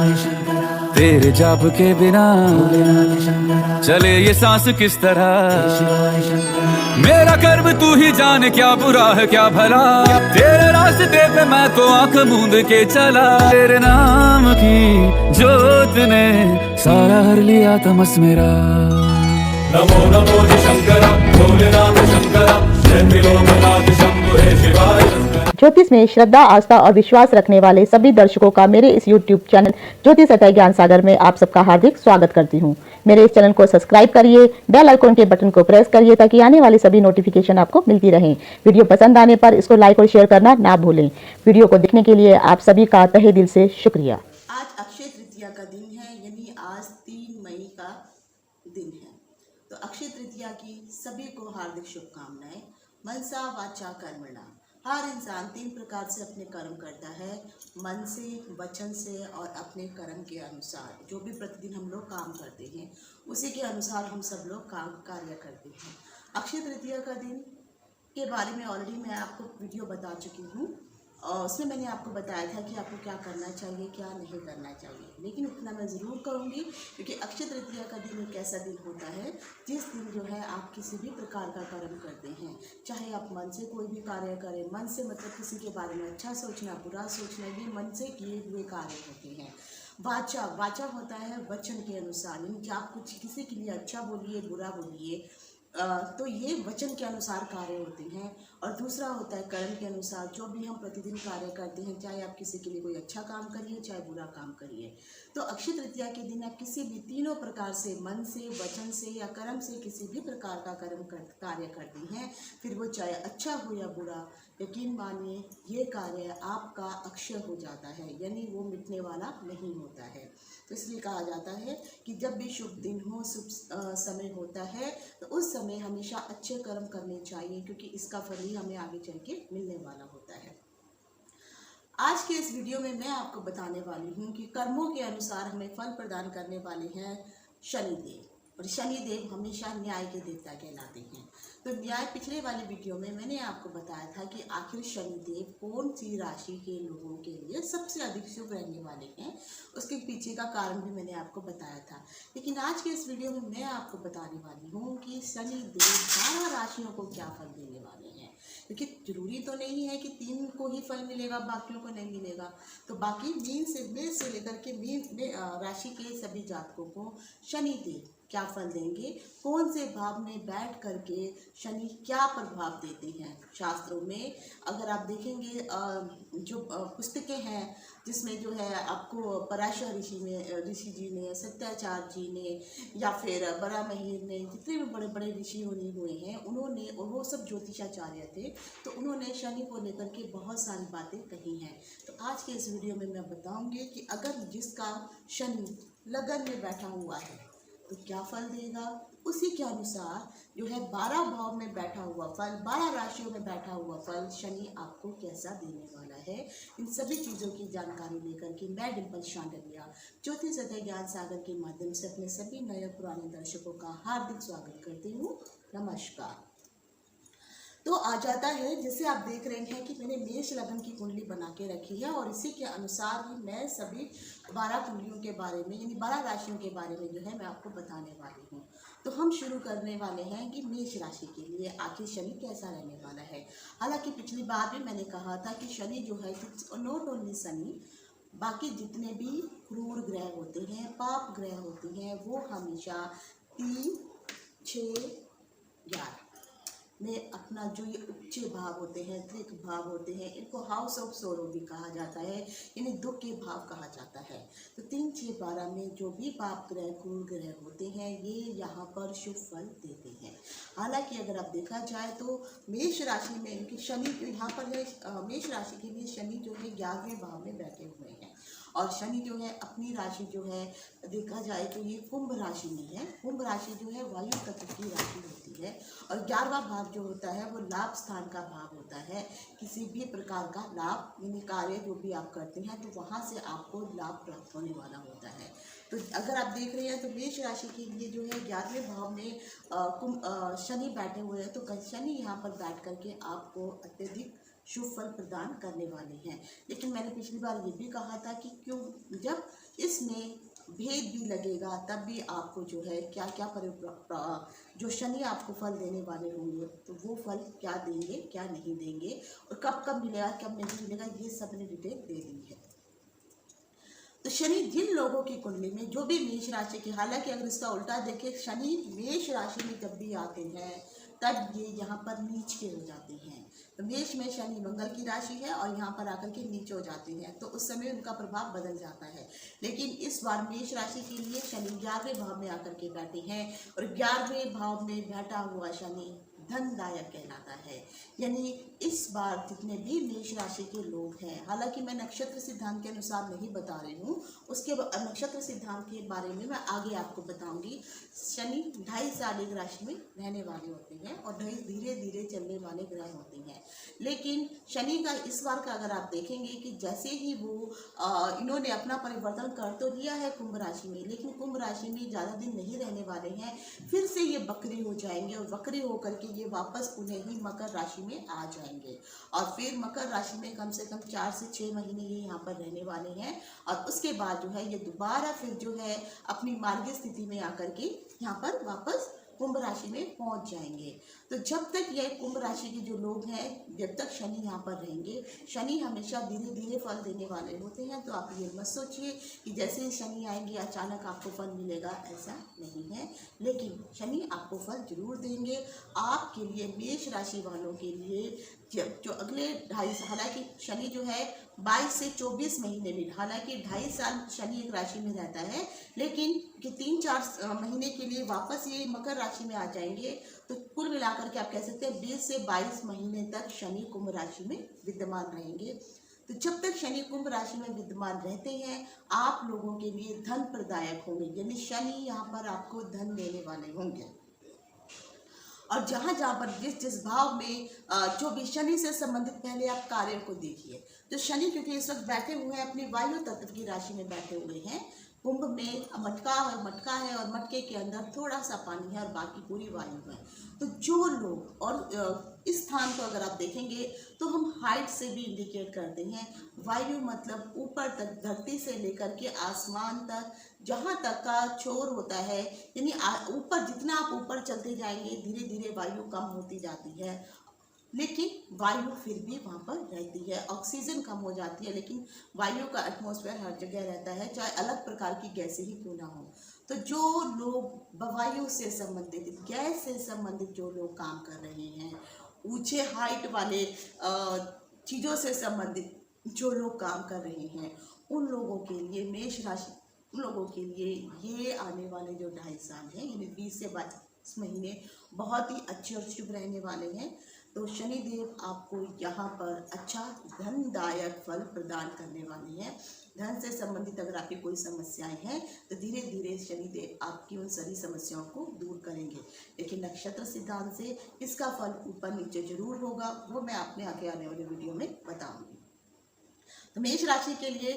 तेरे जाप के बिना चले ये सांस किस तरह। मेरा कर्म तू ही जाने, क्या बुरा है क्या भला। तेरे रास्ते पे मैं तो आंख मूंद के चला। तेरे नाम की जोत ने सारा हर लिया तमस मेरा। नमो नमो जी शंकरा, भोलेनाथ शंकरा, जय त्रिलोकनाथ शंभु हे शिवाय शंकरा। ज्योतिष में श्रद्धा, आस्था और विश्वास रखने वाले सभी दर्शकों का मेरे इस YouTube चैनल ज्योतिष अतः ज्ञान सागर में आप सबका हार्दिक स्वागत करती हूँ। मेरे इस चैनल को सब्सक्राइब करिए, बेल आइकन के बटन को प्रेस करिए ताकि आने वाली सभी नोटिफिकेशन आपको मिलती रहें। वीडियो पसंद आने पर इसको लाइक और शेयर करना ना भूलें। वीडियो को देखने के लिए आप सभी का तहे दिल से शुक्रिया। आज अक्षय तृतीया का दिन है, यानी आज 3 मई का दिन है। तो अक्षय तृतीया की सभी को हार्दिक शुभकामनाएं। मनसा वाचा कर्मणा, हर इंसान 3 प्रकार से अपने कर्म करता है, मन से, वचन से और अपने कर्म के अनुसार। जो भी प्रतिदिन हम लोग काम करते हैं उसी के अनुसार हम सब लोग कार्य करते हैं। अक्षय तृतीया का दिन के बारे में ऑलरेडी मैं आपको वीडियो बता चुकी हूँ और उसमें मैंने आपको बताया था कि आपको क्या करना चाहिए, क्या नहीं करना चाहिए। लेकिन इतना मैं ज़रूर कहूँगी क्योंकि अक्षय तृतीया का दिन एक ऐसा दिन होता है जिस दिन जो है आप किसी भी प्रकार का कर्म करते हैं, चाहे आप मन से कोई भी कार्य करें। मन से मतलब किसी के बारे में अच्छा सोचना, बुरा सोचना, ये मन से किए हुए कार्य होते हैं। वाचा, वाचा होता है वचन के अनुसार, यानी कि आप कुछ किसी के लिए अच्छा बोलिए, बुरा बोलिए, तो ये वचन के अनुसार कार्य होते हैं। और दूसरा होता है कर्म के अनुसार, जो भी हम प्रतिदिन कार्य करते हैं, चाहे आप किसी के लिए कोई अच्छा काम करिए चाहे बुरा काम करिए। तो अक्षय तृतीया के दिन आप किसी भी तीनों प्रकार से, मन से, वचन से या कर्म से किसी भी प्रकार का कार्य करती हैं, फिर वो चाहे अच्छा हो या बुरा, यकीन मानिए ये कार्य आपका अक्षय हो जाता है, यानी वो मिटने वाला नहीं होता है। तो इसलिए कहा जाता है कि जब भी शुभ दिन हो, शुभ समय होता है, तो उस समय हमेशा अच्छे कर्म करने चाहिए क्योंकि इसका फल ही हमें आगे चल के मिलने वाला होता है। आज के इस वीडियो में मैं आपको बताने वाली हूँ कि कर्मों के अनुसार हमें फल प्रदान करने वाले हैं शनिदेव। और शनिदेव हमेशा न्याय के देवता कहलाते हैं। तो न्याय पिछले वाले वीडियो में मैंने आपको बताया था कि आखिर शनिदेव कौन सी राशि के लोगों के लिए सबसे अधिक शुभ रहने वाले हैं, उसके पीछे का कारण भी मैंने आपको बताया था। लेकिन आज के इस वीडियो में मैं आपको बताने वाली हूँ कि शनिदेव 12 राशियों को क्या फल देने वाले हैं, क्योंकि जरूरी तो नहीं है कि 3 को ही फल मिलेगा, बाकियों को नहीं मिलेगा। तो बाकी मेष से लेकर के मीन राशि के सभी जातकों को शनिदेव क्या फल देंगे, कौन से भाव में बैठ करके शनि क्या प्रभाव देते हैं। शास्त्रों में अगर आप देखेंगे जो पुस्तकें हैं जिसमें जो है आपको पराशर ऋषि जी ने, सत्याचार्य जी ने या फिर बरामहीर ने, जितने भी बड़े बड़े ऋषि मुनि हुए हैं उन्होंने, और वो सब ज्योतिषाचार्य थे, तो उन्होंने शनि को लेकर के बहुत सारी बातें कही हैं। तो आज के इस वीडियो में मैं बताऊंगी कि अगर जिसका शनि लगन में बैठा हुआ है तो क्या फल देगा। उसी के अनुसार जो है 12 भाव में बैठा हुआ फल, 12 राशियों में बैठा हुआ फल शनि आपको कैसा देने वाला है, इन सभी चीज़ों की जानकारी लेकर के मैं डिम्पल शांडिल्या ज्योतिष अतः ज्ञान सागर के माध्यम से अपने सभी नए पुराने दर्शकों का हार्दिक स्वागत करती हूँ। नमस्कार। तो आ जाता है, जैसे आप देख रहे हैं कि मैंने मेष लगन की कुंडली बना के रखी है और इसी के अनुसार ही मैं सभी 12 कुंडलियों के बारे में, यानी 12 राशियों के बारे में जो है मैं आपको बताने वाली हूँ। तो हम शुरू करने वाले हैं कि मेष राशि के लिए आखिर शनि कैसा रहने वाला है। हालांकि पिछली बार भी मैंने कहा था कि शनि जो है, नॉट ओनली शनि, बाकी जितने भी क्रूर ग्रह होते हैं, पाप ग्रह होते हैं, वो हमेशा 3, 6, 11 में अपना जो ये उच्च भाव होते हैं, त्रिक भाव होते हैं, इनको हाउस ऑफ सोरो भी कहा जाता है, यानी दुख के भाव कहा जाता है। तो 3, 6, 12 में जो भी पाप ग्रह, क्रूर ग्रह होते हैं, ये यहाँ पर शुभ फल देते हैं। हालांकि अगर आप देखा जाए तो मेष राशि में इनके शनि जो यहाँ पर है, मेष राशि के लिए शनि जो है 11वें भाव में बैठे हुए हैं। और शनि जो है अपनी राशि जो है देखा जाए तो ये कुंभ राशि में है। कुंभ राशि जो है वायु तत्व की राशि होती है और 11वां भाव जो होता है वो लाभ स्थान का भाव होता है। किसी भी प्रकार का लाभ, यानी कार्य जो भी आप करते हैं तो वहाँ से आपको लाभ प्राप्त होने वाला होता है। तो अगर आप देख रहे हैं तो मेष राशि के लिए जो है 11वें भाव में शनि बैठे हुए हैं, तो शनि यहाँ पर बैठ करके आपको अत्यधिक शुभ फल प्रदान करने वाले हैं। लेकिन मैंने पिछली बार ये भी कहा था कि क्यों जब इसमें भेद भी लगेगा तब भी आपको जो है क्या क्या जो शनि आपको फल देने वाले होंगे तो वो फल क्या देंगे क्या नहीं देंगे और कब कब मिलेगा कब नहीं मिलेगा, ये सब मैंने डिटेल दे दी है। तो शनि जिन लोगों की कुंडली में जो भी मेष राशि के, हालांकि अगर इसका उल्टा देखें, शनि मेष राशि में जब भी आते हैं तब ये यहाँ पर नीच के हो जाते हैं। तो मेष में शनि मंगल की राशि है और यहाँ पर आकर के नीच हो जाते हैं, तो उस समय उनका प्रभाव बदल जाता है। लेकिन इस बार मेष राशि के लिए शनि 11वें भाव में आकर के बैठे हैं और 11वें भाव में बैठा हुआ शनि धनदायक कहलाता है। यानी इस बार जितने भी मेष राशि के लोग हैं, हालांकि मैं नक्षत्र सिद्धांत के अनुसार नहीं बता रही हूँ, उसके नक्षत्र सिद्धांत के बारे में मैं आगे आपको बताऊंगी। शनि 2.5 साल एक राशि में रहने वाले होते हैं और धीरे धीरे चलने वाले ग्रह होते हैं। लेकिन शनि का इस बार का अगर आप देखेंगे कि जैसे ही वो इन्होंने अपना परिवर्तन कर तो दिया है कुंभ राशि में, लेकिन कुंभ राशि में ज़्यादा दिन नहीं रहने वाले हैं, फिर से ये वक्री हो जाएंगे और वक्री होकर के ये वापस पुनः ही मकर राशि में आ जाएंगे और फिर मकर राशि में कम से कम 4 से 6 महीने ये यहाँ पर रहने वाले हैं और उसके बाद जो है ये दोबारा फिर जो है अपनी मार्गीय स्थिति में आकर के यहाँ पर वापस कुंभ राशि में पहुंच जाएंगे। तो जब तक ये कुंभ राशि के जो लोग हैं, जब तक शनि यहाँ पर रहेंगे, शनि हमेशा धीरे धीरे फल देने वाले होते हैं। तो आप ये मत सोचिए कि जैसे ही शनि आएंगे अचानक आपको फल मिलेगा, ऐसा नहीं है। लेकिन शनि आपको फल जरूर देंगे। आपके लिए मेष राशि वालों के लिए जो अगले 2.5, हालांकि शनि जो है 22 से 24 महीने में, हालांकि 2.5 साल शनि एक राशि में रहता है, लेकिन कि 3-4 महीने के लिए वापस ये मकर राशि में आ जाएंगे। तो कुल मिलाकर के आप कह सकते हैं 20 से 22 महीने तक शनि कुंभ राशि में विद्यमान रहेंगे। तो जब तक शनि कुंभ राशि में विद्यमान रहते हैं आप लोगों के लिए धन प्रदायक होंगे, यानी शनि यहाँ पर आपको धन देने वाले होंगे। और जहाँ जहाँ पर जिस भाव में जो भी शनि से संबंधित पहले आप कार्यों को देखिए। तो शनि क्योंकि इस वक्त बैठे हुए हैं अपनी वायु तत्व की राशि में बैठे हुए हैं, कुंभ में मटका है और मटके के अंदर थोड़ा सा पानी है और बाकी पूरी वायु है। तो जो लोग, और इस स्थान को अगर आप देखेंगे तो हम हाइट से भी इंडिकेट करते हैं। वायु मतलब ऊपर तक, धरती से लेकर के आसमान तक, जहाँ तक का छोर होता है, यानी ऊपर जितना आप ऊपर चलते जाएंगे धीरे धीरे वायु कम होती जाती है, लेकिन वायु फिर भी वहाँ पर रहती है। ऑक्सीजन कम हो जाती है लेकिन वायु का एटमॉस्फेयर हर जगह रहता है, चाहे अलग प्रकार की गैसें ही क्यों ना हो। तो जो लोग वायु से संबंधित, गैस से संबंधित जो लोग काम कर रहे हैं, ऊंचे हाइट वाले चीज़ों से संबंधित जो लोग काम कर रहे हैं, उन लोगों के लिए मेष राशि, उन लोगों के लिए ये आने वाले जो 2.5 साल हैं, यानी 20 से 22 महीने बहुत ही अच्छे और शुभ रहने वाले हैं। तो शनिदेव आपको यहाँ पर अच्छा धनदायक फल प्रदान करने वाले हैं। धन से संबंधित अगर आपकी कोई समस्याएं हैं तो धीरे धीरे शनिदेव आपकी उन सारी समस्याओं को दूर करेंगे। लेकिन नक्षत्र सिद्धांत से इसका फल ऊपर नीचे जरूर होगा, वो मैं आपने आगे आने वाले वीडियो में बताऊंगी। तो मेष राशि के लिए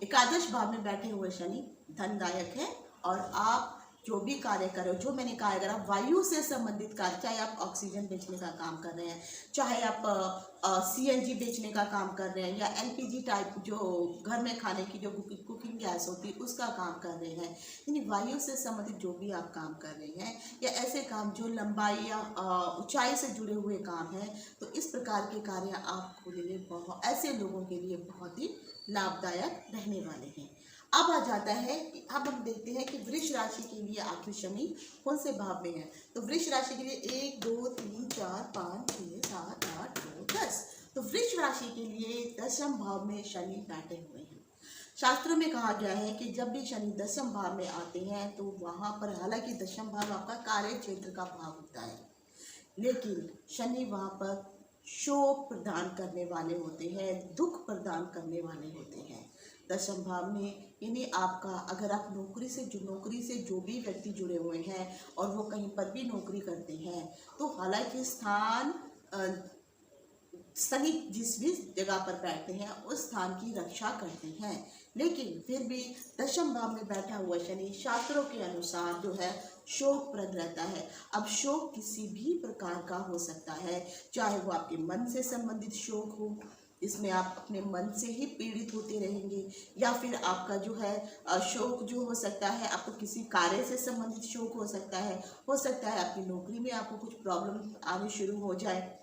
एकादश भाव में बैठे हुए शनि धनदायक है और आप जो भी कार्य करो, जो मैंने कहा, अगर आप वायु से संबंधित कार्य, चाहे आप ऑक्सीजन बेचने का काम कर रहे हैं, चाहे आप CNG बेचने का काम कर रहे हैं, या LPG टाइप जो घर में खाने की जो कुकिंग गैस होती है उसका काम कर रहे हैं, यानी वायु से संबंधित जो भी आप काम कर रहे हैं, या ऐसे काम जो लंबाई या ऊंचाई से जुड़े हुए काम हैं, तो इस प्रकार के कार्य आपको लिए ऐसे लोगों के लिए बहुत ही लाभदायक रहने वाले हैं। अब आ जाता है, अब हम देखते हैं कि वृष राशि के लिए आखिर शनि कौन से भाव में है। तो वृष राशि के लिए 1 2 3 4 5 6 7 8 9 10, तो वृष राशि के लिए 10वें भाव में शनि बैठे हुए हैं। शास्त्रों में कहा गया है कि जब भी शनि 10वें भाव में आते हैं तो वहाँ पर, हालांकि 10वां भाव आपका कार्य क्षेत्र का भाव होता है, लेकिन शनि वहाँ पर शोक प्रदान करने वाले होते हैं, दुख प्रदान करने वाले होते हैं 10वें भाव में। यानी आपका, अगर आप नौकरी से जो भी व्यक्ति जुड़े हुए हैं और वो कहीं पर भी नौकरी करते हैं, तो हालांकि स्थान शनि जिस भी जगह पर बैठते हैं उस स्थान की रक्षा करते हैं, लेकिन फिर भी दशम भाव में बैठा हुआ शनि शास्त्रों के अनुसार जो है शोकप्रद रहता है। अब शोक किसी भी प्रकार का हो सकता है, चाहे वो आपके मन से संबंधित शोक हो, इसमें आप अपने मन से ही पीड़ित होते रहेंगे, या फिर आपका जो है शोक जो हो सकता है आपको किसी कार्य से संबंधित शोक हो सकता है आपकी नौकरी में आपको कुछ प्रॉब्लम आनी शुरू हो जाए,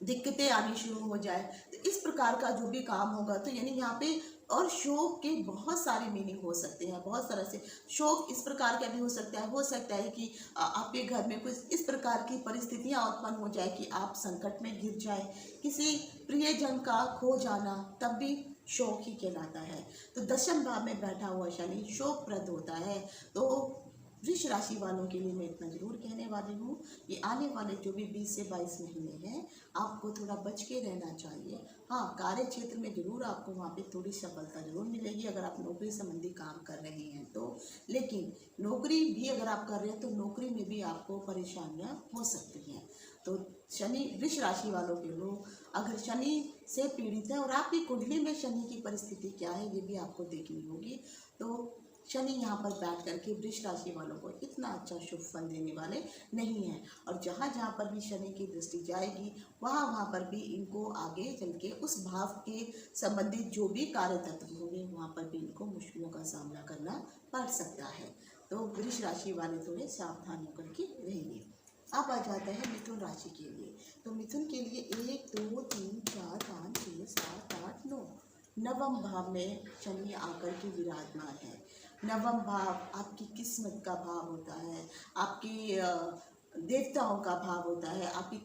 दिक्कतें आनी शुरू हो जाए। तो इस प्रकार का जो भी काम होगा तो यानी यहाँ पे और शोक के बहुत सारे मीनिंग हो सकते हैं, बहुत तरह से शोक इस प्रकार का भी हो सकता है कि आपके घर में कुछ इस प्रकार की परिस्थितियाँ उत्पन्न हो जाए कि आप संकट में घिर जाए, किसी प्रियजन का खो जाना, तब भी शोक ही कहलाता है। तो दशम भाव में बैठा हुआ शनि शोकप्रद होता है। तो वृष राशि वालों के लिए मैं इतना जरूर कहने वाली हूँ, ये आने वाले जो भी 20 से 22 महीने हैं आपको थोड़ा बच के रहना चाहिए। हाँ, कार्य क्षेत्र में जरूर आपको वहाँ पे थोड़ी सफलता जरूर मिलेगी अगर आप नौकरी संबंधी काम कर रहे हैं तो, लेकिन नौकरी भी अगर आप कर रहे हैं तो नौकरी में भी आपको परेशानियाँ हो सकती हैं। तो शनि, वृष राशि वालों के लोग अगर शनि से पीड़ित है और आपकी कुंडली में शनि की परिस्थिति क्या है ये भी आपको देखनी होगी। तो शनि यहाँ पर बैठ करके वृष राशि वालों को इतना अच्छा शुभ फल देने वाले नहीं हैं, और जहाँ जहाँ पर भी शनि की दृष्टि जाएगी वहाँ पर भी इनको आगे चल के उस भाव के संबंधित जो भी कार्य तत्व होंगे वहाँ पर भी इनको मुश्किलों का सामना करना पड़ सकता है। तो वृष राशि वाले थोड़े सावधान होकर के रहेंगे। अब आ जाता है मिथुन राशि के लिए। तो मिथुन के लिए 1 2 3 4 5 6 7 8 9 नवम भाव में शनि आकर के विराजमान है। नवम भाव आपकी किस्मत का भाव होता है, आपकी देवताओं का भाव होता है, आपकी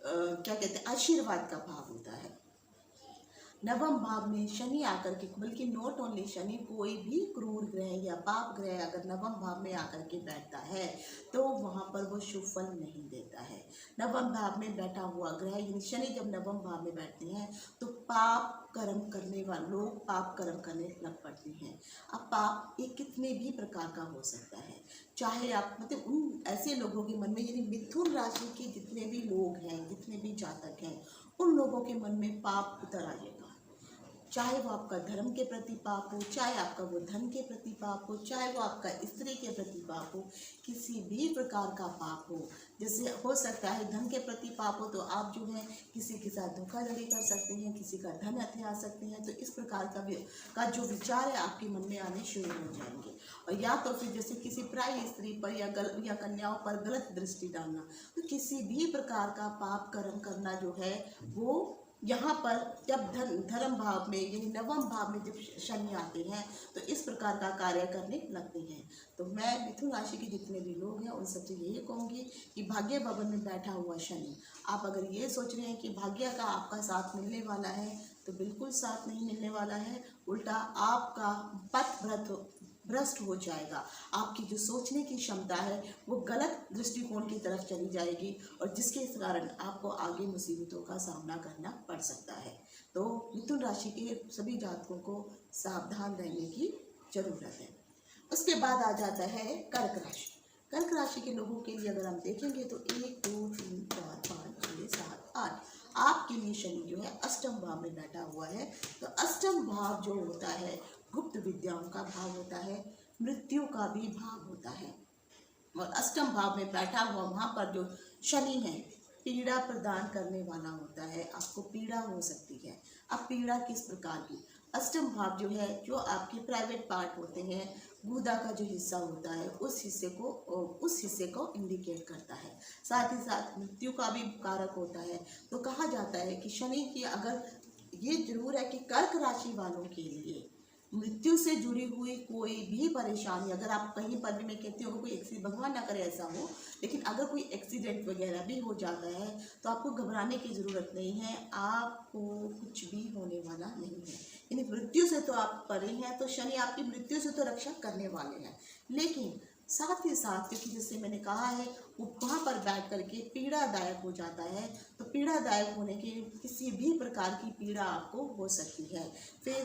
क्या कहते हैं आशीर्वाद का भाव होता है। नवम भाव में शनि आकर के, बल्कि नॉट ओनली शनि, कोई भी क्रूर ग्रह या पाप ग्रह अगर नवम भाव में आकर के बैठता है तो वहाँ पर वो शुभ फल नहीं देता है। नवम भाव में बैठा हुआ ग्रह यानी शनि जब नवम भाव में बैठते हैं तो पाप कर्म करने वाले लोग पाप कर्म करने लग पड़ते हैं। अब पाप ये कितने भी प्रकार का हो सकता है, चाहे आप मतलब उन ऐसे लोगों के मन में, यानी मिथुन राशि के जितने भी लोग हैं, जितने भी जातक हैं, उन लोगों के मन में पाप उतर आएगा, चाहे वो आपका धर्म के प्रति पाप हो, चाहे आपका वो धन के प्रति पाप हो, चाहे वो आपका स्त्री के प्रति पाप हो, किसी भी प्रकार का पाप हो। जैसे हो सकता है धन के प्रति पाप हो तो आप जो है किसी के साथ धोखाधड़ी कर सकते हैं, किसी का धन हथिया सकते हैं। तो इस प्रकार का जो विचार है आपके मन में आने शुरू हो जाएंगे। और या तो फिर जैसे किसी पराई स्त्री पर या कन्याओं पर गलत दृष्टि डालना, तो किसी भी प्रकार का पाप कर्म करना जो है वो यहाँ पर जब धर्म भाव में यानी नवम भाव में जब शनि आते हैं तो इस प्रकार का कार्य करने लगते हैं। तो मैं मिथुन राशि के जितने भी लोग हैं उन सबसे यही कहूँगी कि भाग्य भवन में बैठा हुआ शनि, आप अगर ये सोच रहे हैं कि भाग्य का आपका साथ मिलने वाला है तो बिल्कुल साथ नहीं मिलने वाला है, उल्टा आपका पथ भ्रष्ट हो जाएगा। आपकी जो सोचने की क्षमता है वो गलत दृष्टिकोण की तरफ चली जाएगी और जिसके कारण आपको आगे मुसीबतों का सामना करना पड़ सकता है। तो मिथुन राशि के सभी जातकों को सावधान रहने की जरूरत है। उसके बाद आ जाता है कर्क राशि। कर्क राशि के लोगों के लिए अगर हम देखेंगे तो 1 2 3 4 5 6 7 8 आपके लिए शनि जो है अष्टम भाव में बैठा हुआ है। तो अष्टम भाव जो होता है गुप्त विद्याओं का भाव होता है, मृत्यु का भी भाव होता है। और अष्टम भाव में बैठा हुआ वहाँ पर जो शनि है पीड़ा प्रदान करने वाला होता है, आपको पीड़ा हो सकती है। अब पीड़ा किस प्रकार की, अष्टम भाव जो है जो आपके प्राइवेट पार्ट होते हैं, गुदा का जो हिस्सा होता है उस हिस्से को इंडिकेट करता है। साथ ही साथ मृत्यु का भी कारक होता है। तो कहा जाता है कि शनि की अगर ये जरूर है कि कर्क राशि वालों के लिए मृत्यु से जुड़ी हुई कोई भी परेशानी, अगर आप कहीं पर भी, मैं कहती हूँ कोई एक्सीडेंट, भगवान ना करे ऐसा हो, लेकिन अगर कोई एक्सीडेंट वगैरह भी हो जाता है तो आपको घबराने की ज़रूरत नहीं है, आपको कुछ भी होने वाला नहीं है। यानी मृत्यु से तो आप परे हैं, तो शनि आपकी मृत्यु से तो रक्षा करने वाले हैं, लेकिन साथ ही साथ क्योंकि जैसे मैंने कहा है वो वहाँ पर बैठ करके पीड़ादायक हो जाता है। तो पीड़ादायक होने के किसी भी प्रकार की पीड़ा आपको हो सकती है। फिर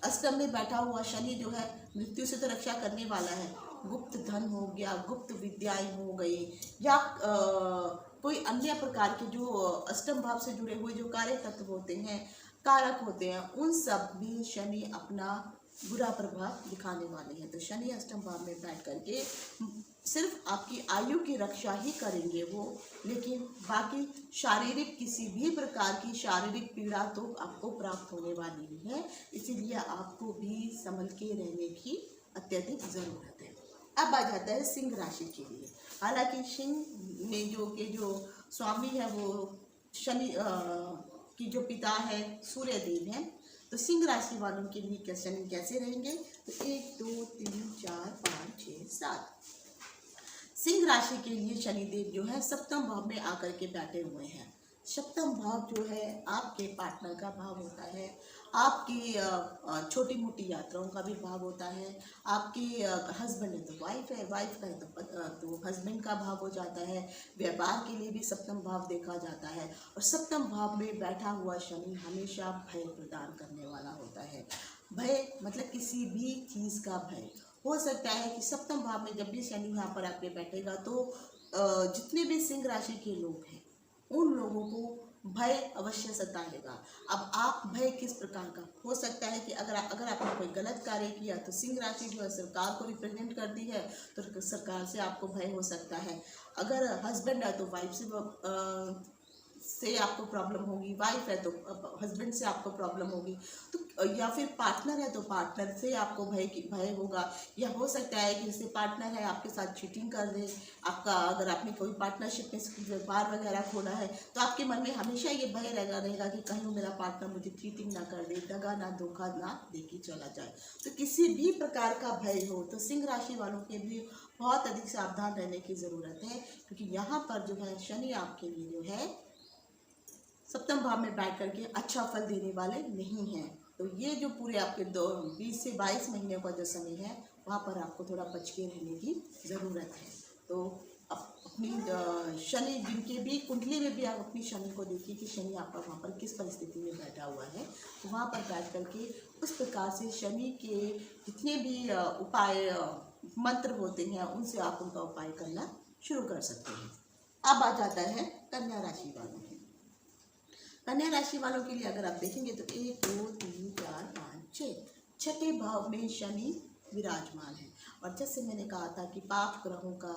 अष्टम में बैठा हुआ शनि जो है मृत्यु से तो रक्षा करने वाला है, गुप्त धन हो गया, गुप्त विद्याएं हो गई, या कोई अन्य प्रकार के जो अष्टम भाव से जुड़े हुए जो कार्य तत्व होते हैं, कारक होते हैं, उन सब में शनि अपना बुरा प्रभाव दिखाने वाले हैं। तो शनि अष्टम भाव में बैठ करके सिर्फ आपकी आयु की रक्षा ही करेंगे वो, लेकिन बाकी शारीरिक किसी भी प्रकार की शारीरिक पीड़ा तो आपको प्राप्त होने वाली ही है। इसीलिए आपको भी संभल के रहने की अत्यधिक ज़रूरत है। अब आ जाता है सिंह राशि के लिए। हालांकि सिंह में जो स्वामी है वो शनि की जो पिता है सूर्य देव है। तो सिंह राशि वालों के लिए शनि कैसे रहेंगे? तो 1 2 3 4 5 6 7 सिंह राशि के लिए शनिदेव जो है सप्तम भाव में आकर के बैठे हुए हैं। सप्तम भाव जो है आपके पार्टनर का भाव होता है, आपकी छोटी मोटी यात्राओं का भी भाव होता है, आपके हस्बैंड है तो वाइफ है, वाइफ का है तो हस्बैंड का भाव हो जाता है। व्यापार के लिए भी सप्तम भाव देखा जाता है। और सप्तम भाव में बैठा हुआ शनि हमेशा भय प्रदान करने वाला होता है। भय मतलब किसी भी चीज़ का भय हो सकता है कि सप्तम भाव में जब भी शनि यहाँ पर आके बैठेगा तो जितने भी सिंह राशि के लोग हैं उन लोगों को भय अवश्य सताएगा। अब आप भय किस प्रकार का हो सकता है कि अगर आपने कोई गलत कार्य किया तो सिंह राशि जो है सरकार को रिप्रेजेंट करती है, तो सरकार से आपको भय हो सकता है। अगर हस्बैंड है तो वाइफ से आपको प्रॉब्लम होगी, वाइफ है तो हस्बैंड से आपको प्रॉब्लम होगी, तो या फिर पार्टनर है तो पार्टनर से आपको भय होगा। या हो सकता है कि जैसे पार्टनर है आपके साथ चीटिंग कर दे, आपका अगर आपने कोई पार्टनरशिप में व्यापार वगैरह खोला है तो आपके मन में हमेशा ये भय रहेगा कि कहीं मेरा पार्टनर मुझे चीटिंग ना कर दे, दगा ना धोखा ना देके चला जाए। तो किसी भी प्रकार का भय हो तो सिंह राशि वालों के भी बहुत अधिक सावधान रहने की ज़रूरत है, क्योंकि यहाँ पर जो है शनि आपके लिए जो है सप्तम भाव में बैठ करके अच्छा फल देने वाले नहीं हैं। तो ये जो पूरे आपके 20 से 22 महीने का जो समय है वहाँ पर आपको थोड़ा बच के रहने की ज़रूरत है। तो अपनी शनि जिनके भी कुंडली में भी आप अपनी शनि को देखिए कि शनि आपका वहाँ पर किस परिस्थिति में बैठा हुआ है। तो वहाँ पर बैठ करके उस प्रकार से शनि के जितने भी उपाय मंत्र होते हैं उनसे आप उनका उपाय करना शुरू कर सकते हैं। अब आ जाता है कन्या राशि वालों के। कन्या राशि वालों के लिए अगर आप देखेंगे तो 1 2 3 4 5 6 छठे भाव में शनि विराजमान है। और जैसे मैंने कहा था कि पाप ग्रहों का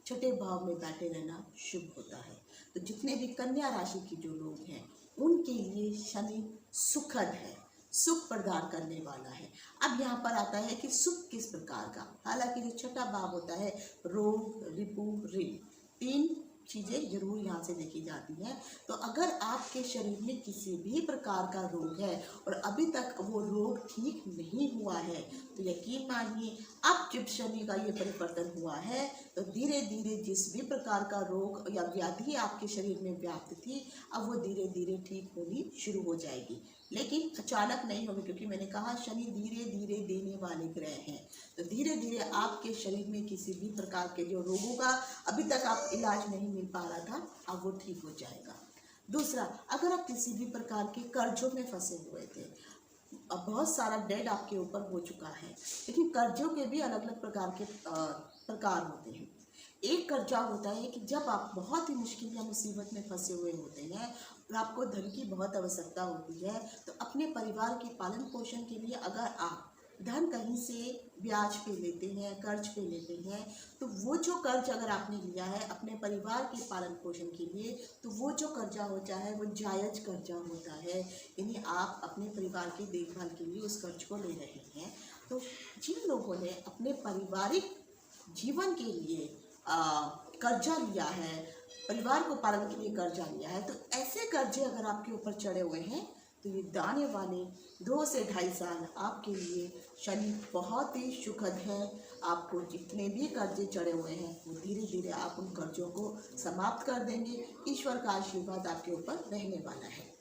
छठे भाव में बैठे रहना शुभ होता है। तो जितने भी कन्या राशि के जो लोग हैं उनके लिए शनि सुखद है, सुख प्रदान करने वाला है। अब यहाँ पर आता है कि सुख किस प्रकार का। हालांकि जो छठा भाव होता है रोग रिपु ऋण, 3 चीज़ें जरूर यहाँ से देखी जाती हैं। तो अगर आपके शरीर में किसी भी प्रकार का रोग है और अभी तक वो रोग ठीक नहीं हुआ है तो यकीन मानिए अब जब शनि का ये परिवर्तन हुआ है तो धीरे धीरे जिस भी प्रकार का रोग या व्याधि आपके शरीर में व्याप्त थी अब वो धीरे धीरे ठीक होनी शुरू हो जाएगी। लेकिन अचानक नहीं होगी, क्योंकि मैंने कहा शनि धीरे धीरे देने वाले ग्रह हैं। तो धीरे धीरे आपके शरीर में किसी भी प्रकार के जो रोगों का अभी तक आप इलाज नहीं मिल पा रहा था अब वो ठीक हो जाएगा। दूसरा, अगर आप किसी भी प्रकार के कर्जों में फंसे हुए थे, अब बहुत सारा डेट आपके ऊपर हो चुका है, लेकिन कर्जों के भी अलग अलग प्रकार के प्रकार होते हैं। एक कर्जा होता है कि जब आप बहुत ही मुश्किल या मुसीबत में फंसे हुए होते हैं और आपको धन की बहुत आवश्यकता होती है, तो अपने परिवार के पालन पोषण के लिए अगर आप धन कहीं से ब्याज पे लेते हैं, कर्ज पे लेते हैं, तो वो जो कर्ज अगर आपने लिया है अपने परिवार के पालन पोषण के लिए, तो वो जो कर्जा होता है वो जायज़ कर्जा होता है। यानी आप अपने परिवार की देखभाल के लिए उस कर्ज को ले रहे हैं। तो जिन लोगों ने अपने पारिवारिक जीवन के लिए कर्जा लिया है, परिवार को पालन के लिए कर्जा लिया है, तो ऐसे कर्जे अगर आपके ऊपर चढ़े हुए हैं तो ये आने वाले 2 से 2.5 साल आपके लिए शनि बहुत ही सुखद है। आपको जितने भी कर्जे चढ़े हुए हैं वो धीरे धीरे आप उन कर्जों को समाप्त कर देंगे। ईश्वर का आशीर्वाद आपके ऊपर रहने वाला है।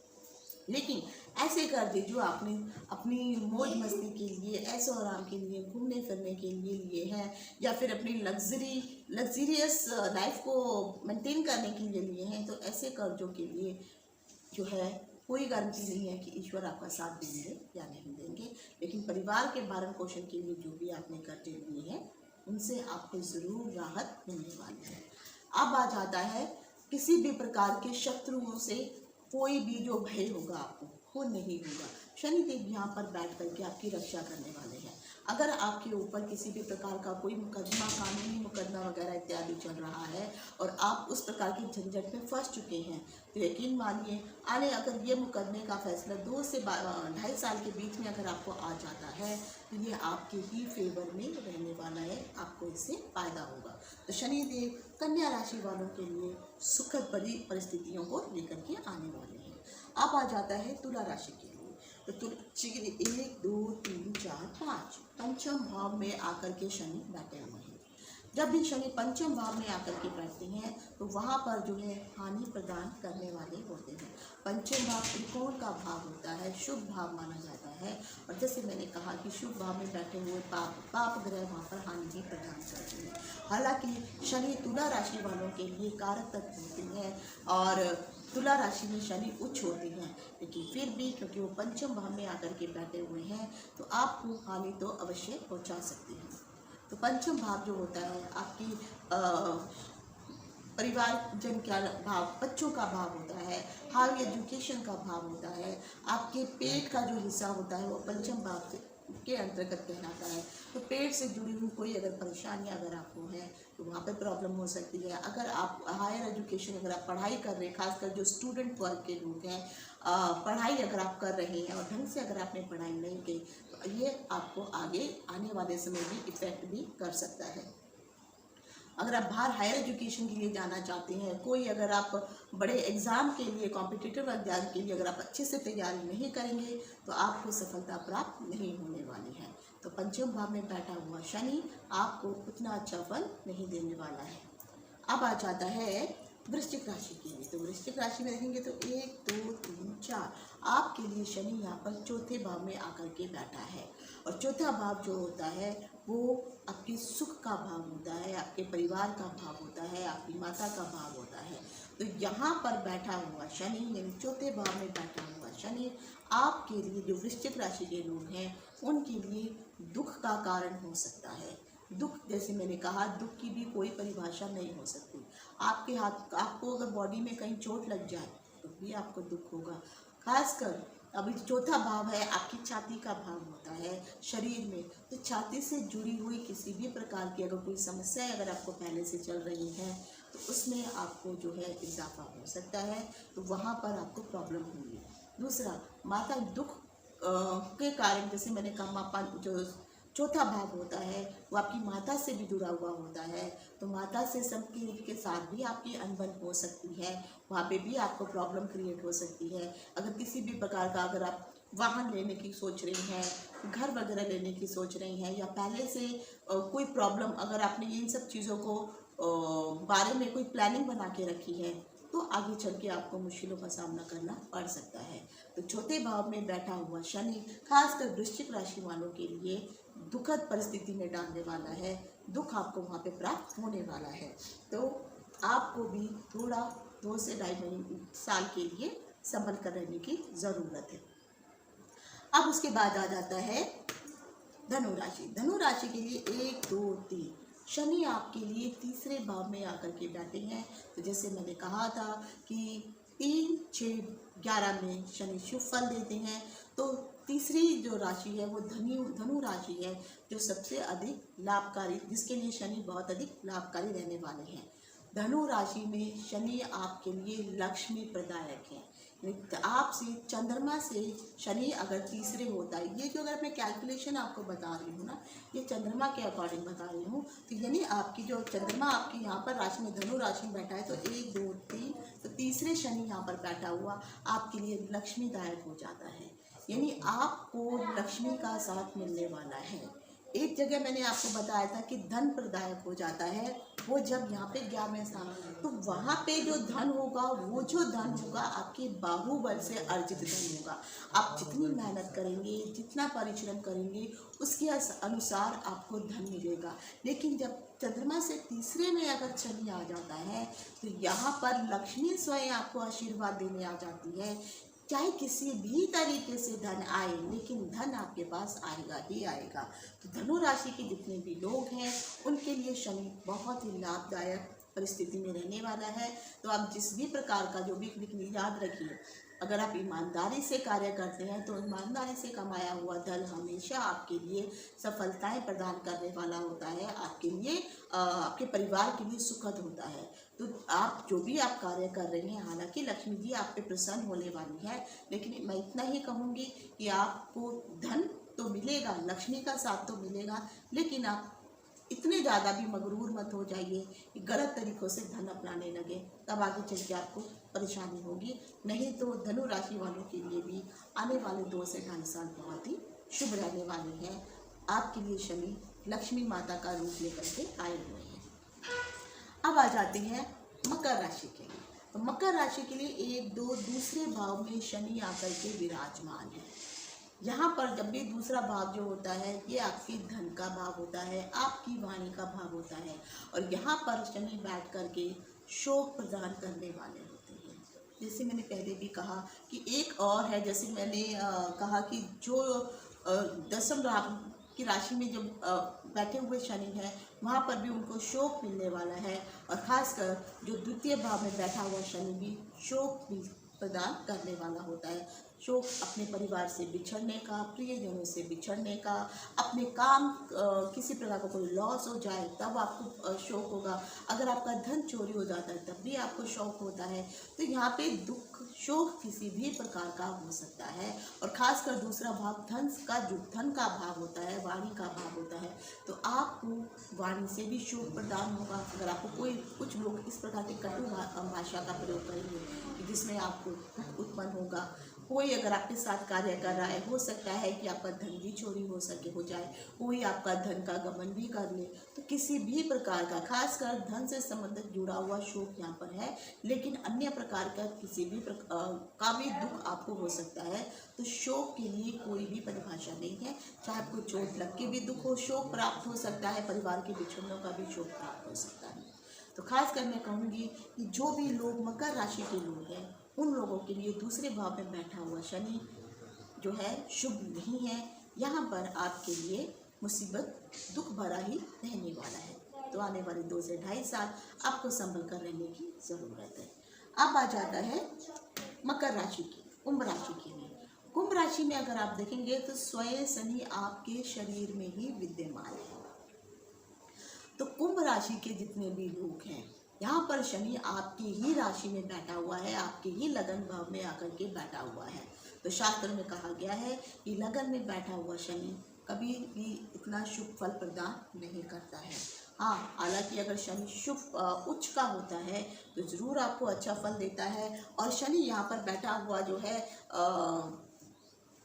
लेकिन ऐसे कर्जे जो आपने अपनी मौज मस्ती के लिए, ऐशो आराम के लिए, घूमने फिरने के लिए हैं, या फिर अपनी लग्जरियस लाइफ को मेंटेन करने के लिए हैं, तो ऐसे कर्जों के लिए जो है कोई गारंटी नहीं है कि ईश्वर आपका साथ देंगे या नहीं देंगे। लेकिन परिवार के भरण पोषण के लिए जो भी आपने कर्जे लिए हैं उनसे आपको ज़रूर राहत मिलने वाली है। अब आ जाता है किसी भी प्रकार के शत्रुओं से कोई भी जो भय होगा आपको, वो नहीं होगा। शनिदेव यहाँ पर बैठ करके आपकी रक्षा करने वाले हैं। अगर आपके ऊपर किसी भी प्रकार का कोई मुकदमा, कानूनी मुकदमा वगैरह इत्यादि चल रहा है और आप उस प्रकार के झंझट में फंस चुके हैं, तो यकीन मानिए अगर ये मुकदमे का फैसला 2 से 2.5 साल के बीच में अगर आपको आ जाता है तो ये आपके ही फेवर में रहने वाला है, आपको इससे फायदा होगा। तो शनिदेव कन्या राशि वालों के लिए सुखद बड़ी परिस्थितियों को लेकर के आने वाले हैं। अब आ जाता है तुला राशि के लिए। तो तुला राशि के लिए 1 2 3 4 5 पंचम भाव में आकर के शनि बैठे हुए हैं। जब भी शनि पंचम भाव में आकर के बैठते हैं तो वहाँ पर जो है हानि प्रदान करने वाले होते हैं। पंचम भाव त्रिकोण का भाव होता है, शुभ भाव माना जाता है, और जैसे मैंने कहा कि शुभ भाव में बैठे हुए पाप ग्रह वहाँ पर हानि भी प्रदान करते हैं। हालांकि शनि तुला राशि वालों के लिए कारक तत्व होते हैं और तुला राशि में शनि उच्च होते हैं, लेकिन फिर भी क्योंकि वो पंचम भाव में आकर के बैठे हुए हैं तो आपको हानि तो अवश्य पहुंचा सकते हैं। तो पंचम भाव जो होता है आपकी परिवार जन का भाव, बच्चों का भाव होता है, हायर एजुकेशन का भाव होता है, आपके पेट का जो हिस्सा होता है वो पंचम भाव के अंतर्गत कहलाता है। तो पेट से जुड़ी हुई कोई अगर परेशानियां अगर आपको हैं तो वहाँ पे प्रॉब्लम हो सकती है। अगर आप हायर एजुकेशन अगर आप पढ़ाई कर रहे हैं, खासकर जो स्टूडेंट वर्ग के लोग हैं, पढ़ाई अगर आप कर रहे हैं और ढंग से अगर आपने पढ़ाई नहीं की तो ये आपको आगे आने वाले समय में इफ़ेक्ट भी कर सकता है। अगर आप बाहर हायर एजुकेशन के लिए जाना चाहते हैं, कोई अगर आप बड़े एग्ज़ाम के लिए, कॉम्पिटिटिव एग्जाम के लिए अगर आप अच्छे से तैयारी नहीं करेंगे तो आपको सफलता प्राप्त नहीं होने वाली है। तो पंचम भाव में बैठा हुआ शनि आपको उतना अच्छा फल नहीं देने वाला है। अब आ जाता है वृश्चिक राशि के लिए। तो वृश्चिक राशि में देखेंगे तो 1 2 3 4 आपके लिए शनि यहाँ पर चौथे भाव में आकर के बैठा है, और चौथा भाव जो होता है वो आपके सुख का भाव होता है, आपके परिवार का भाव होता है, आपकी माता का भाव होता है। तो यहाँ पर बैठा हुआ शनि यानी चौथे भाव में बैठा हुआ शनि आपके लिए, जो वृश्चिक राशि के लोग हैं उनके लिए दुख का कारण हो सकता है। दुख, जैसे मैंने कहा, दुख की भी कोई परिभाषा नहीं हो सकती। आपके हाथ, आपको अगर बॉडी में कहीं चोट लग जाए तो भी आपको दुख होगा। खासकर अभी चौथा भाव है आपकी छाती का भाव होता है शरीर में, तो छाती से जुड़ी हुई किसी भी प्रकार की अगर कोई समस्या अगर आपको पहले से चल रही है तो उसमें आपको जो है इजाफा हो सकता है, तो वहाँ पर आपको प्रॉब्लम होगी। दूसरा, माता दुख के कारण, जैसे मैंने कहा, जो चौथा भाव होता है वो आपकी माता से भी जुड़ा हुआ होता है, तो माता से संबंध के साथ भी आपकी अनबन हो सकती है, वहाँ पे भी आपको प्रॉब्लम क्रिएट हो सकती है। अगर किसी भी प्रकार का अगर आप वाहन लेने की सोच रही हैं, घर वगैरह लेने की सोच रही हैं, या पहले से कोई प्रॉब्लम, अगर आपने इन सब चीज़ों को बारे में कोई प्लानिंग बना के रखी है तो आगे चल के आपको मुश्किलों का सामना करना पड़ सकता है। तो चौथे भाव में बैठा हुआ शनि खासकर वृश्चिक राशि वालों के लिए दुखद परिस्थिति में डालने वाला है, दुख आपको वहाँ पे प्राप्त होने वाला है। तो आपको भी थोड़ा 2 से 2.5 साल के लिए संभल कर रहने की ज़रूरत है। अब उसके बाद आ जाता है धनु राशि। धनु राशि के लिए 1 2 3 शनि आपके लिए तीसरे भाव में आकर के बैठे हैं। तो जैसे मैंने कहा था कि 3 6 11 में शनि शुभ फल देते हैं, तो तीसरी जो राशि है वो धनु राशि है, जो सबसे अधिक लाभकारी, जिसके लिए शनि बहुत अधिक लाभकारी रहने वाले हैं। धनु राशि में शनि आपके लिए लक्ष्मी प्रदायक है। आपसे चंद्रमा से शनि अगर तीसरे होता है, ये जो अगर मैं कैलकुलेशन आपको बता रही हूँ ना, ये चंद्रमा के अकॉर्डिंग बता रही हूँ, तो यानी आपकी जो चंद्रमा आपकी यहाँ पर राशि में धनु राशि में बैठा है, तो 1 2 3 तो तीसरे शनि यहाँ पर बैठा हुआ आपके लिए लक्ष्मीदायक हो जाता है, यानी आपको लक्ष्मी का साथ मिलने वाला है। एक जगह मैंने आपको बताया था कि धन प्रदायक हो जाता है, वो जब यहाँ पे 11वें स्थान, तो वहाँ पे जो धन होगा, वो जो धन होगा आपके बाहुबल से अर्जित धन होगा। आप जितनी मेहनत करेंगे, जितना परिश्रम करेंगे, उसके अनुसार आपको धन मिलेगा। लेकिन जब चंद्रमा से तीसरे में अगर शनि आ जाता है तो यहाँ पर लक्ष्मी स्वयं आपको आशीर्वाद देने आ जाती है। चाहे किसी भी तरीके से धन आए, लेकिन धन आपके पास आएगा ही आएगा। तो धनु राशि के जितने भी लोग हैं उनके लिए शनि बहुत ही लाभदायक परिस्थिति में रहने वाला है। तो आप जिस भी प्रकार का जो भी याद रखिए अगर आप ईमानदारी से कार्य करते हैं तो ईमानदारी से कमाया हुआ धन हमेशा आपके लिए सफलताएं प्रदान करने वाला होता है, आपके लिए आपके परिवार के लिए सुखद होता है। तो आप जो भी आप कार्य कर रहे हैं, हालांकि लक्ष्मी जी आप पे प्रसन्न होने वाली है, लेकिन मैं इतना ही कहूँगी कि आपको धन तो मिलेगा, लक्ष्मी का साथ तो मिलेगा, लेकिन आप इतने ज़्यादा भी मगरूर मत हो जाइए कि गलत तरीक़ों से धन अपनाने लगे, तब आगे चल के आपको परेशानी होगी। नहीं तो धनु राशि वालों के लिए भी आने वाले 2 से 2.5 साल बहुत ही शुभ रहने वाले हैं। आपके लिए शनि लक्ष्मी माता का रूप लेकर के आए हुए हैं। अब आ जाते हैं मकर राशि के लिए। तो मकर राशि के लिए 1, 2 दूसरे भाव में शनि आकर के विराजमान है। यहाँ पर जब भी दूसरा भाव जो होता है ये आपकी धन का भाव होता है, आपकी वाणी का भाव होता है, और यहाँ पर शनि बैठ करके शोक प्रदान करने वाले होते हैं। जैसे मैंने पहले भी कहा कि एक और है, जैसे मैंने कहा कि जो 10वें भाव की राशि में जब बैठे हुए शनि हैं वहाँ पर भी उनको शोक मिलने वाला है, और ख़ासकर जो द्वितीय भाव में बैठा हुआ शनि भी शोक भी प्रदान करने वाला होता है। शोक अपने परिवार से बिछड़ने का, प्रियजनों से बिछड़ने का, अपने काम किसी प्रकार का कोई लॉस हो जाए तब आपको शोक होगा, अगर आपका धन चोरी हो जाता है तब भी आपको शोक होता है। तो यहाँ पे दुख शोक किसी भी प्रकार का हो सकता है, और ख़ासकर दूसरा भाव धन का, जो धन का भाव होता है, वाणी का भाव होता है, तो आपको वाणी से भी शोक प्रदान होगा। अगर आपको कुछ लोग इस प्रकार की कटु भाषा का प्रयोग करेंगे जिसमें आपको दुख उत्पन्न होगा। कोई अगर आपके साथ कार्य कर रहा है, हो सकता है कि आपका धन भी चोरी हो जाए, कोई आपका धन का गमन भी कर ले। तो किसी भी प्रकार का, खासकर धन से संबंधित जुड़ा हुआ शोक यहाँ पर है, लेकिन अन्य प्रकार का किसी भी का भी दुख आपको हो सकता है। तो शोक के लिए कोई भी परिभाषा नहीं है, चाहे आपको चोट लग के भी दुख हो, शोक प्राप्त हो सकता है, परिवार के बिछड़नों का भी शोक प्राप्त हो सकता है। तो खासकर मैं कहूँगी कि जो भी लोग मकर राशि के लोग हैं उन लोगों के लिए दूसरे भाव में बैठा हुआ शनि जो है शुभ नहीं है। यहाँ पर आपके लिए मुसीबत दुख भरा ही रहने वाला है। तो आने वाले 2 से 2.5 साल आपको संभल कर रहने की ज़रूरत है। अब आ जाता है मकर राशि की, कुंभ राशि के लिए। कुंभ राशि में अगर आप देखेंगे तो स्वयं शनि आपके शरीर में ही विद्यमान है। तो कुंभ राशि के जितने भी लोग हैं, यहाँ पर शनि आपकी ही राशि में बैठा हुआ है, आपके ही लगन भाव में आकर के बैठा हुआ है। तो शास्त्र में कहा गया है कि लगन में बैठा हुआ शनि कभी भी इतना शुभ फल प्रदान नहीं करता है। हाँ, हालांकि अगर शनि शुभ उच्च का होता है तो ज़रूर आपको अच्छा फल देता है। और शनि यहाँ पर बैठा हुआ जो है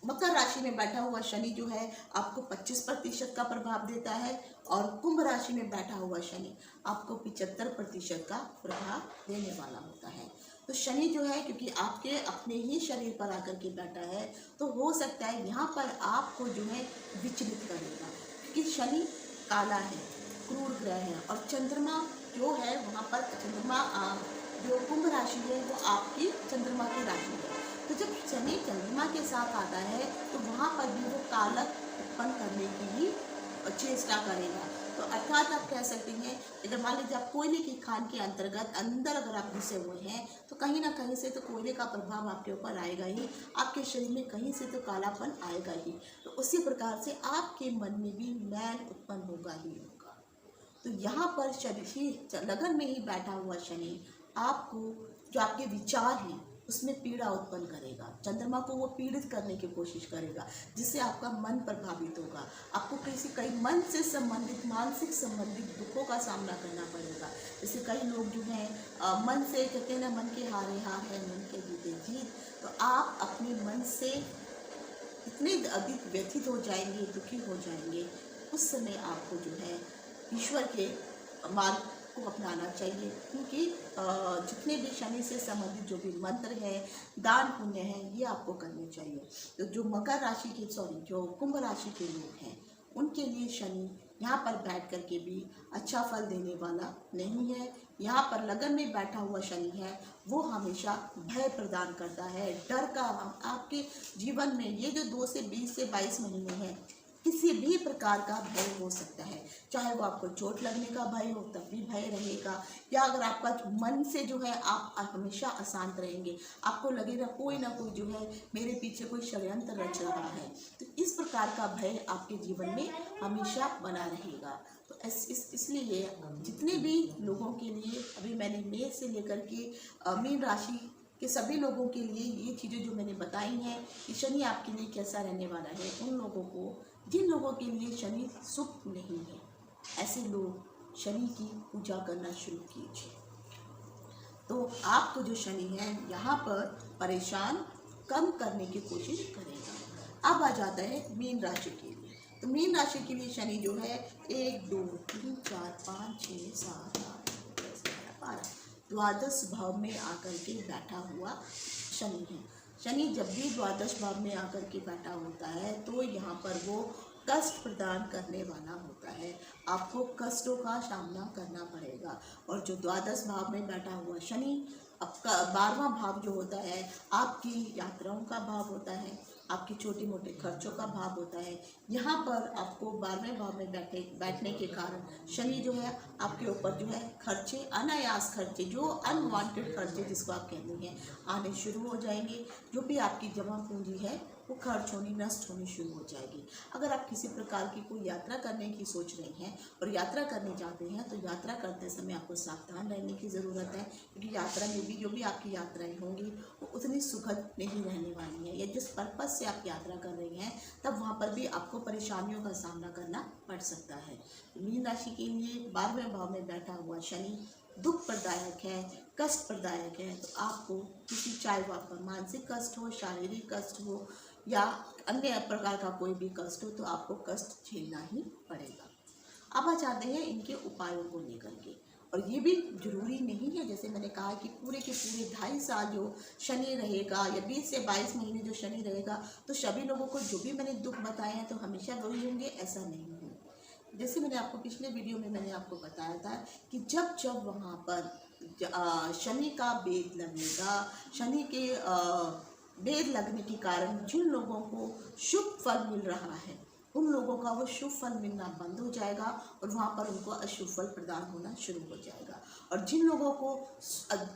मकर राशि में बैठा हुआ शनि जो है आपको 25% का प्रभाव देता है, और कुंभ राशि में बैठा हुआ शनि आपको 75% का प्रभाव देने वाला होता है। तो शनि जो है, क्योंकि आपके अपने ही शरीर पर आकर के बैठा है, तो हो सकता है यहाँ पर आपको जो है विचलित करेगा, क्योंकि शनि काला है, क्रूर ग्रह है, और चंद्रमा जो है वहाँ पर चंद्रमा जो कुंभ राशि है वो आपकी चंद्रमा की राशि है। तो जब शनि चंद्रमा के साथ आता है तो वहाँ पर भी वो कालक उत्पन्न करने की ही चेष्टा करेगा। तो अर्थात आप कह सकते हैं, अगर मान लीजिए आप कोयले की खान के अंतर्गत अंदर अगर आप घुसे हुए हैं तो कहीं ना कहीं से तो कोयले का प्रभाव आपके ऊपर आएगा ही, आपके शरीर में कहीं से तो कालापन आएगा ही। तो उसी प्रकार से आपके मन में भी मैल उत्पन्न होगा ही होगा। तो यहाँ पर शनि लगन में ही बैठा हुआ शनि आपको जो आपके विचार हैं उसमें पीड़ा उत्पन्न करेगा। चंद्रमा को वो पीड़ित करने की कोशिश करेगा, जिससे आपका मन प्रभावित होगा। आपको कई मन से संबंधित, मानसिक संबंधित दुखों का सामना करना पड़ेगा। जैसे कई लोग जो हैं मन से कहते हैं ना, मन के हारे हार है, मन के जीते जीत। तो आप अपने मन से इतने अधिक व्यथित हो जाएंगे, दुखी हो जाएंगे, उस समय आपको जो है ईश्वर के मार्ग को अपनाना चाहिए। क्योंकि जितने भी शनि से संबंधित जो भी मंत्र है, दान पुण्य है, ये आपको करने चाहिए। तो जो मकर राशि के जो कुंभ राशि के लोग हैं उनके लिए शनि यहाँ पर बैठ कर के भी अच्छा फल देने वाला नहीं है। यहाँ पर लगन में बैठा हुआ शनि है वो हमेशा भय प्रदान करता है, डर का। आपके जीवन में ये जो 2 से 20 से 22 महीने हैं, किसी भी प्रकार का भय हो सकता है, चाहे वो आपको चोट लगने का भय हो तब भी भय रहेगा, या अगर आपका मन से जो है आप हमेशा अशांत रहेंगे, आपको लगेगा कोई ना कोई जो है मेरे पीछे कोई षड्यंत्र रच रहा है, तो इस प्रकार का भय आपके जीवन में हमेशा बना रहेगा। तो इसलिए जितने भी लोगों के लिए अभी मैंने मेष से लेकर के मीन राशि के सभी लोगों के लिए ये चीज़ें जो मैंने बताई हैं कि शनि आपके लिए कैसा रहने वाला है, उन लोगों को जिन लोगों के लिए शनि शुभ नहीं है, ऐसे लोग शनि की पूजा करना शुरू कीजिए। तो आपको जो शनि है यहाँ पर परेशान कम करने की कोशिश करेगा। अब आ जाता है मीन राशि के लिए। तो मीन राशि के लिए शनि जो है 1 2 3 4 5 6 7 8 9 10 11 12 द्वादश भाव में आकर के बैठा हुआ शनि है। शनि जब भी द्वादश भाव में आकर के बैठा होता है तो यहाँ पर वो कष्ट प्रदान करने वाला होता है, आपको कष्टों का सामना करना पड़ेगा। और जो द्वादश भाव में बैठा हुआ शनि, आपका 12वां भाव जो होता है आपकी यात्राओं का भाव होता है, आपके छोटे मोटे खर्चों का भाव होता है। यहाँ पर आपको 12वें भाव में बैठने के कारण शनि जो है आपके ऊपर जो है खर्चे, अनायास खर्चे, जो अनवांटेड खर्चे जिसको आप कहते हैं, आने शुरू हो जाएंगे। जो भी आपकी जमा पूंजी है वो खर्च होनी, नष्ट होनी शुरू हो जाएगी। अगर आप किसी प्रकार की कोई यात्रा करने की सोच रहे हैं और यात्रा करने जाते हैं तो यात्रा करते समय आपको सावधान रहने की ज़रूरत है, क्योंकि यात्रा में भी जो भी आपकी यात्राएं होंगी वो उतनी सुखद नहीं रहने वाली हैं, या जिस पर्पज़ से आप यात्रा कर रहे हैं तब वहाँ पर भी आपको परेशानियों का सामना करना पड़ सकता है। मीन राशि के लिए 12वें भाव में बैठा हुआ शनि दुख प्रदायक है, कष्ट प्रदायक है। तो आपको किसी, चाहे वो आपका मानसिक कष्ट हो, शारीरिक कष्ट हो या अन्य प्रकार का कोई भी कष्ट हो, तो आपको कष्ट झेलना ही पड़ेगा। अब आ जाते हैं इनके उपायों को लेकर के। और ये भी जरूरी नहीं है, जैसे मैंने कहा कि पूरे के पूरे 2.5 साल जो शनि रहेगा या 20 से 22 महीने जो शनि रहेगा तो सभी लोगों को जो भी मैंने दुख बताए हैं तो हमेशा वही होंगे, ऐसा नहीं है। जैसे मैंने आपको पिछले वीडियो में मैंने आपको बताया था कि जब जब वहाँ पर शनि का बेद लगेगा, शनि के बेद लगने के कारण जिन लोगों को शुभ फल मिल रहा है उन लोगों का वो शुभ फल मिलना बंद हो जाएगा और वहाँ पर उनको अशुभ फल प्रदान होना शुरू हो जाएगा। और जिन लोगों को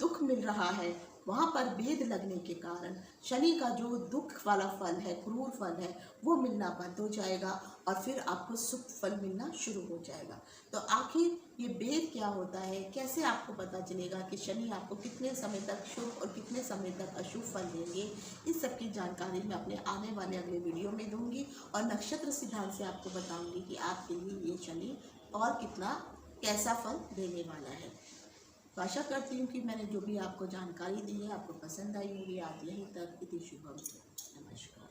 दुख मिल रहा है वहाँ पर भेद लगने के कारण शनि का जो दुख वाला फल है, क्रूर फल है, वो मिलना बंद हो जाएगा और फिर आपको शुभ फल मिलना शुरू हो जाएगा। तो आखिर ये भेद क्या होता है, कैसे आपको पता चलेगा कि शनि आपको कितने समय तक शुभ और कितने समय तक अशुभ फल देंगे, इस सब की जानकारी मैं अपने आने वाले अगले वीडियो में दूंगी और नक्षत्र सिद्धांत से आपको बताऊंगी कि आपके लिए ये शनि और कितना कैसा फल देने वाला है। तो आशा करती हूँ कि मैंने जो भी आपको जानकारी दी है आपको पसंद आई होगी। आज यहीं तक, इति शुभम। नमस्कार।